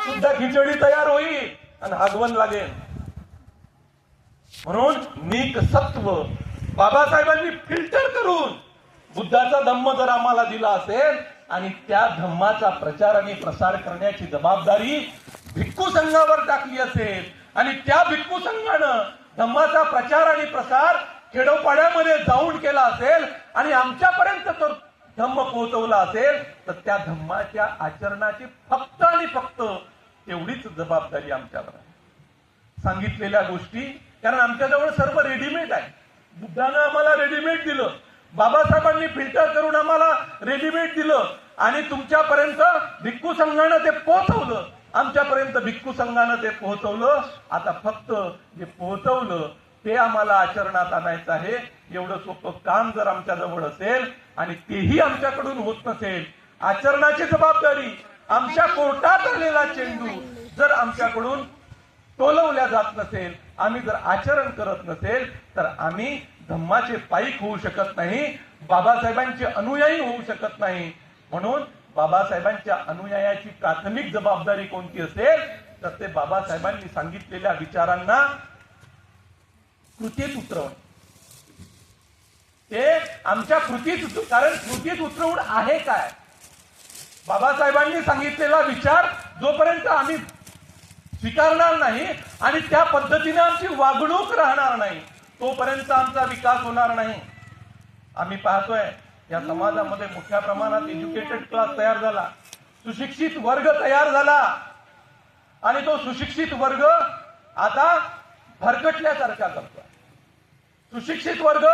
सुद्धा खिचडी तयार होईल आणि आगवण लागेल. म्हणून नीक सत्व बाबासाहेबांनी फिल्टर करून बुद्धाचा धम्म जर आम्हाला दिला असेल आणि त्या धम्माचा प्रचार आणि प्रसार करण्याची जबाबदारी भिक्खू संघावर टाकली असेल आणि त्या भिक्खू संघानं धम्माचा प्रचार आणि प्रसार खेडोपाड्यामध्ये जाऊन केला असेल आणि आमच्यापर्यंत तो धम्म पोहोचवला असेल तर त्या धम्माच्या आचरणाची फक्त आणि फक्त एवढीच जबाबदारी आमच्यावर आहे. सांगितलेल्या गोष्टी, कारण आमच्याजवळ सर्व रेडीमेड आहे. बुद्धानं आम्हाला रेडीमेड दिलं, बाबासाहेबांनी फिल्टर करून आम्हाला रेडीमेड दिलं आणि तुमच्यापर्यंत भिक्खू संघानं ते पोहोचवलं, आमच्यापर्यंत भिक्खू संघानं ते पोहोचवलं. आता फक्त जे पोहोचवलं ते आम्हाला आचरणात आणायचं आहे. एवढं सोपं काम जर आमच्याजवळ असेल आणि तेही आमच्याकडून होत नसेल, आचरणाची जबाबदारी, आमच्या कोर्टात आलेला चेंडू जर आमच्याकडून टोलवल्या जात नसेल, आम्ही जर आचरण करत नसेल तर आम्ही धम्माचे पाईक होऊ शकत नाही, बाबासाहेबांचे अनुयायी होऊ शकत नाही. म्हणून बाबासाहेबांच्या अनुयायाची प्राथमिक जबाबदारी कोणती असेल तर ते बाबासाहेबांनी सांगितलेल्या विचारांना कृतीत उतरवणं. ते आमच्या कृतीत, कारण कृतीत उतरवून आहे काय, बाबासाहेबांनी सांगितलेला विचार जोपर्यंत आम्ही स्वीकारणार नाही आणि त्या पद्धतीने आमची वागणूक राहणार नाही तोपर्यंत आमचा विकास होणार नाही. आम्ही पाहतोय या समाजामध्ये मोठ्या प्रमाणात एज्युकेटेड क्लास तयार झाला, सुशिक्षित वर्ग तयार झाला आणि तो सुशिक्षित वर्ग आता भरकटल्यासारखा करतो. सुशिक्षित वर्ग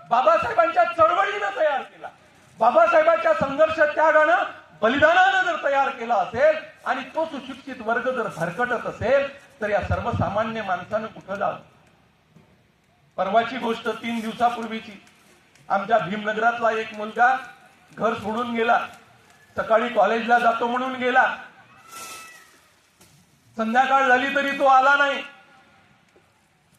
बाबासाहेबांच्या चळवळीनं तयार केला, बाबासाहेबांच्या संघर्ष त्यागानं बलिदानानं जर तयार केला असेल आणि तो सुशिक्षित वर्ग जर भरकटत असेल तर या सर्वसामान्य माणसानं कुठं जावं. परवाची गोष्ट 3 दिवसापूर्वीची, आमच्या भीमनगरातला एक मुलगा घर सोडून गेला, सकाळी कॉलेजला जातो म्हणून गेला, संध्याकाळ झाली तरी तो आला नाही.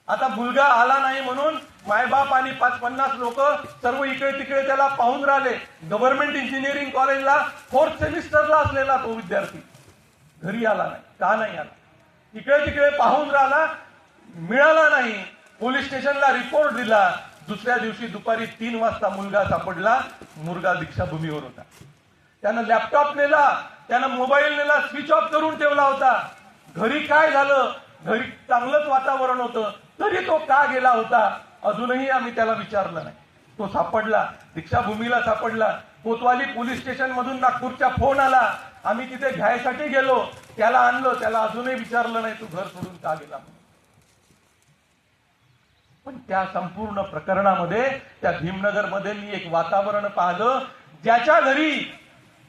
आता मुलगा आला नाही म्हणून मायबाप आणि 50-50 लोक सर्व इकडे तिकडे त्याला पाहून राहिले. गव्हर्नमेंट इंजिनिअरिंग कॉलेजला 4th सेमिस्टरला असलेला तो विद्यार्थी घरी आला नाही. का नाही आला? इकडे तिकडे पाहून राहिला, मिळाला नाही. पोलीस स्टेशनला रिपोर्ट दिला. दुसऱ्या दिवशी दुपारी 3 वाजता मुलगा सापडला, मुलगा दीक्षाभूमीवर होता. त्यानं लॅपटॉप नेला, त्यानं मोबाईल नेला, स्विच ऑफ करून ठेवला होता. घरी काय झालं, घरी चांगलंच वातावरण होतं तरी तो का गेला होता अजूनही आम्ही त्याला विचारलं नाही. तो सापडला, दीक्षाभूमीला सापडला. कोतवाली पोलीस स्टेशन मधून नागपूरचा फोन आला, आम्ही तिथे घ्यायसाठी गेलो, त्याला आणलं, त्याला अजूनही विचारलं नाही तू घर सोडून का गेला म्हणून. पण त्या संपूर्ण प्रकरणामध्ये त्या भीमनगरमध्ये मी एक वातावरण पाहिलं, ज्याच्या घरी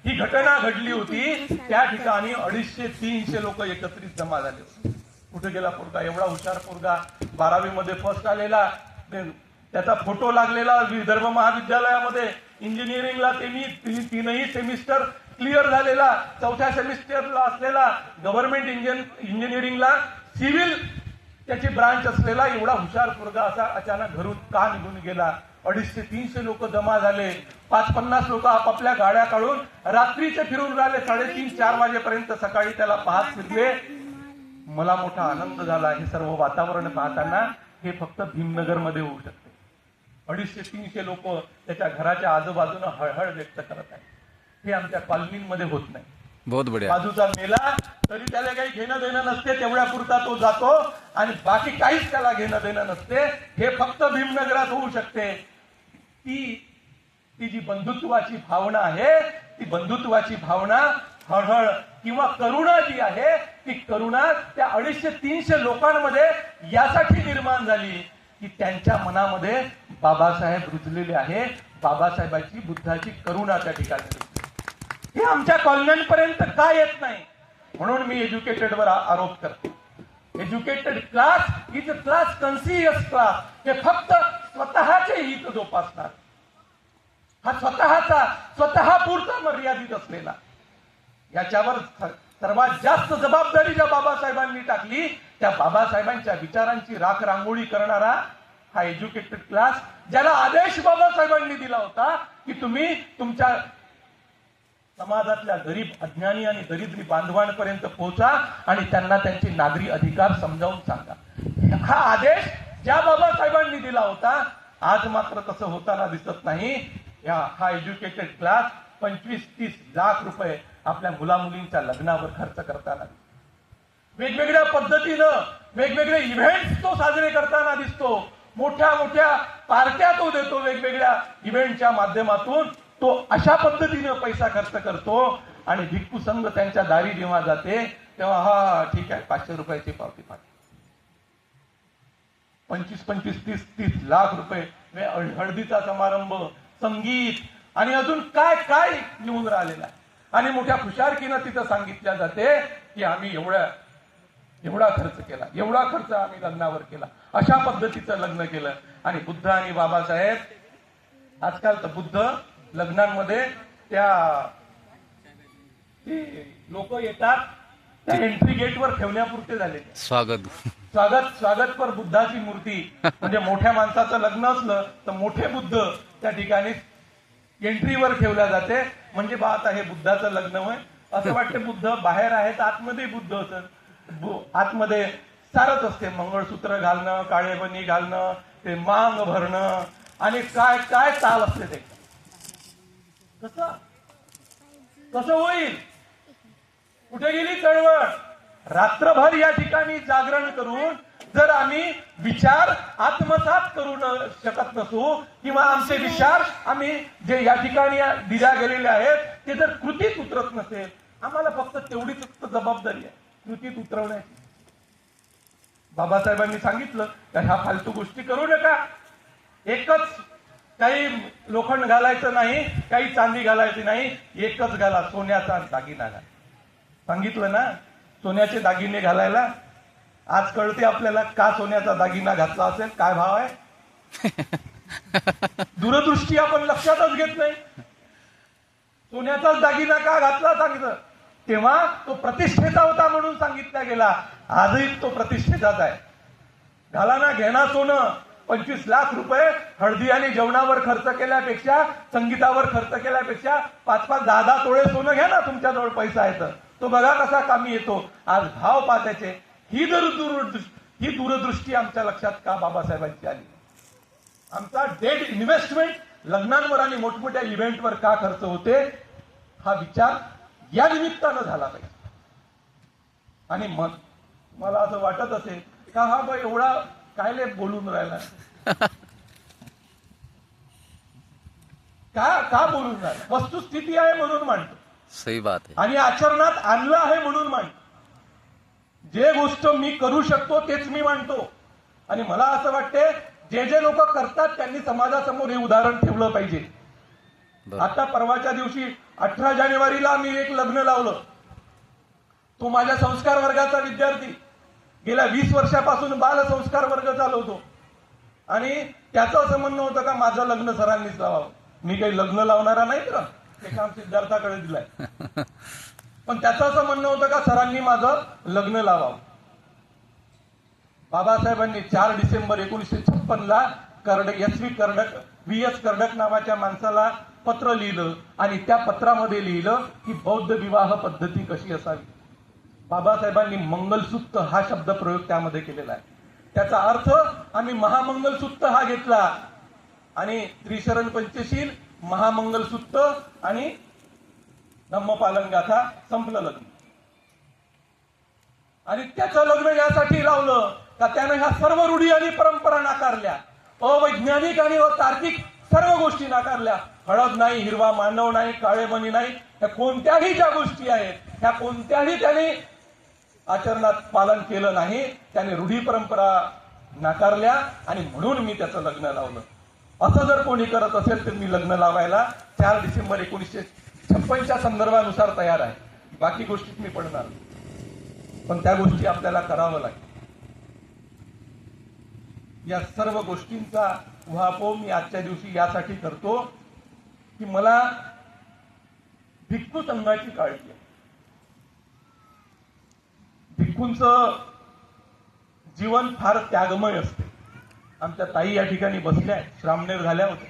ही घटना घडली होती त्या ठिकाणी 250-300 लोक एकत्रित जमा झाले होते. कुठे गेला पोरगा, एवढा हुशार पोरगा, 12वी मध्ये फर्स्ट आलेला, त्याचा फोटो लागलेला विदर्भ महाविद्यालयामध्ये, इंजिनिअरिंगला त्यांनी 3ही सेमिस्टर क्लिअर झालेला, 4थ्या सेमिस्टरला असलेला, गव्हर्नमेंट इंजिनिअरिंगला सिव्हिल त्याची ब्रांच असलेला एवढा हुशार पोरगा असा अचानक घरून का निघून गेला. 250-300 लोक जमा झाले, 50-50 लोक आपापल्या गाड्या काढून रात्रीचे फिरून राहिले, 3:30-4 वाजेपर्यंत. सकाळी त्याला पाहत फिरले. मला मोठा आनंद झाला. हे सर्व वातावरण पाहताना हे फक्त भीमनगर मध्ये होऊ शकते. 250-300 लोक त्याच्या घराच्या आजूबाजूला हळहळ व्यक्त करत आहेत. हे आमच्या कॉलनीमध्ये होत नाही. बहुत बढिया. बाजूचा मेला तरी त्याला काही घेणं देणं नसते, तेवढ्या पुरता तो जातो आणि बाकी काहीच त्याला घेणं देणं नसते. हे फक्त भीमनगरात होऊ शकते. ती जी बंधुत्वाची भावना आहे, ती बंधुत्वाची भावना, हळहळ किंवा करुणा जी आहे, ती करुणा त्या 250-300 लोकांमध्ये यासाठी निर्माण झाली की त्यांच्या मनामध्ये बाबासाहेब रुजलेले आहे, बाबासाहेबांची, बुद्धाची करुणा त्या ठिकाणी. हे आमच्या कॉलन्यांपर्यंत का येत नाही? म्हणून मी एज्युकेटेडवर आरोप करतो. Educated class is a class conscious class. हे फक्त स्वतःचे हित जोपासणार, हा स्वतः पुरता मर्यादित असलेला. याच्यावर सर्वात जास्त जबाबदारी ज्या बाबासाहेबांनी टाकली, त्या बाबासाहेबांच्या विचारांची राख रांगोळी करणारा हा एज्युकेटेड क्लास, ज्याला आदेश बाबासाहेबांनी दिला होता की तुम्ही तुमच्या समाजातल्या गरीब, अज्ञानी आणि दरिद्री बांधवांपर्यंत पोहोचा आणि त्यांना त्यांचे नागरी अधिकार समजावून सांगा. हा आदेश ज्या बाबासाहेबांनी दिला होता, आज मात्र तसं होताना दिसत नाही. हा एज्युकेटेड क्लास 25-30 लाख रुपये आपल्या मुलामुलींच्या लग्नावर खर्च करताना, वेगवेगळ्या पद्धतीनं वेगवेगळे इव्हेंट्स तो साजरे करताना दिसतो. मोठ्या मोठ्या पार्ट्या तो देतो. वेगवेगळ्या इव्हेंटच्या माध्यमातून तो अशा पद्धतीने पैसा खर्च करतो आणि भिक्खू संघ त्यांच्या दारी जेव्हा जाते तेव्हा हा ठीक आहे 500 रुपयाची पावती पाठवा. 25-30 लाख रुपये हळदीचा समारंभ, संगीत आणि अजून काय काय येऊन राहिलेला आहे. आणि मोठ्या खुशारकीनं तिथं सांगितल्या जाते की आम्ही एवढा खर्च केला, एवढा खर्च आम्ही लग्नावर केला. अशा पद्धतीचं लग्न केलं. आणि बुद्ध आणि बाबासाहेब आजकाल तर बुद्ध लग्नांमध्ये त्या लोक येतात त्या एंट्री गेटवर ठेवण्यापुरते झाले. स्वागत पर बुद्धाची मूर्ती. म्हणजे मोठ्या माणसाचं लग्न असलं तर मोठे बुद्ध त्या ठिकाणी एंट्रीवर ठेवल्या जाते. म्हणजे बा आता हे बुद्धाचं लग्न होय असं वाटते. बुद्ध बाहेर आहेत, आतमध्ये बुद्ध होतं. आतमध्ये सारच असते, मंगळसूत्र घालणं, काळेबनी घालणं, ते मांग भरणं आणि काय काय चाल असते. ते कसं होईल? कुठे गेली चळवळ? रात्रभर या ठिकाणी जागरण करून जर आम्ही विचार आत्मसात करू शकत नसू किंवा आमचे विचार आम्ही जे या ठिकाणी दिल्या गेलेले आहेत ते जर कृतीत उतरत नसेल, आम्हाला फक्त तेवढीच जबाबदारी आहे कृतीत उतरवण्याची. बाबासाहेबांनी सांगितलं की ह्या फालतू गोष्टी करू नका. एकच काही लोखंड घालायचं नाही, काही चांदी घालायची नाही, एकच घाला, सोन्याचा दागिना घाला. सांगितलं ना सोन्याचे दागिने घालायला. आज कळते आपल्याला का सोन्याचा दागिना घातला असेल, काय भाव आहे. दूरदृष्टी आपण लक्षातच घेत नाही. सोन्याचाच दागिना का घातला सांगितलं. तेव्हा तो प्रतिष्ठेचा होता म्हणून सांगितला गेला. आजही तो प्रतिष्ठेचाच आहे. घाला ना, घेणा सोनं. 25 लाख रुपये हळदी आणि जेवणावर खर्च केल्यापेक्षा, संगीतावर खर्च केल्यापेक्षा 5-5, 10-10 तोळे सोनं घ्या ना. तुमच्याजवळ पैसा आहे तर तो बघा कसा कामी येतो. आज भाव पाहत्याचे. ही दूरदृष्टी आमच्या लक्षात का बाबासाहेबांची आली. आमचा डेड इन्व्हेस्टमेंट लग्नांवर आणि मोठमोठ्या इव्हेंटवर का खर्च होते हा विचार या निमित्तानं झाला पाहिजे. आणि मग मला असं वाटत असेल का हा बा एवढा कायले बोलून राहिला, का बोलून राहिला. वस्तुस्थिती आहे म्हणून मांडतो. सही बात आहे. आणि आचरणात आणलं आहे म्हणून मांडतो. जे गोष्ट मी करू शकतो तेच मी मांडतो. आणि मला असं वाटते जे लोक करतात त्यांनी समाजासमोर हे उदाहरण ठेवलं पाहिजे. आता परवाच्या दिवशी 18 जानेवारीला मी एक लग्न लावलं. तो माझ्या संस्कार वर्गाचा विद्यार्थी गेल्या 20 वर्षापासून बाल संस्कार वर्ग चालवतो. आणि त्याचं असं म्हणणं होतं का माझं लग्न सरांनीच लावावं. मी काही लग्न लावणारा नाही तर ते काम सिद्धार्थाकडे दिलाय. पण त्याचं असं म्हणणं होतं का सरांनी माझं लग्न लावावं. बाबासाहेबांनी 4 डिसेंबर 1956ला VS कर्डक नावाच्या माणसाला पत्र लिहिलं आणि त्या पत्रामध्ये लिहिलं की बौद्ध विवाह पद्धती कशी असावी. बाबासाहेबांनी मंगलसूत्र हा शब्द प्रयोग त्यामध्ये केलेला आहे. त्याचा अर्थ आम्ही महामंगलसूत्र हा घेतला आणि त्रिशरण पंचशील, महामंगलसूत्र आणि धम्मपालन गाथा संपलं लग्न. आणि त्याचं लग्न यासाठी लावलं का त्यानं ह्या सर्व रूढी आणि परंपरा नाकारल्या. अवैज्ञानिक आणि तार्किक सर्व गोष्टी नाकारल्या. हळद नाही, हिरवा मांडव नाही, काळे मणी नाही, ह्या कोणत्याही ज्या गोष्टी आहेत ह्या कोणत्याही त्याने आचरणात पालन केलं नाही. त्याने रूढी परंपरा नाकारल्या आणि म्हणून मी त्याचं लग्न लावलं. असं जर कोणी करत असेल तर मी लग्न लावायला 4 डिसेंबर 1956च्या संदर्भानुसार तयार आहे. बाकी गोष्टीत मी पडणार, पण त्या गोष्टी आपल्याला करावं लागेल. या सर्व गोष्टींचा उहापोह मी आजच्या दिवशी यासाठी करतो की मला भिक्खू संघाची काळजी आहे. भिक्खूंचं जीवन फार त्यागमय असते. आमच्या ताई या ठिकाणी बसल्या, श्रामणेर झाल्या होत्या.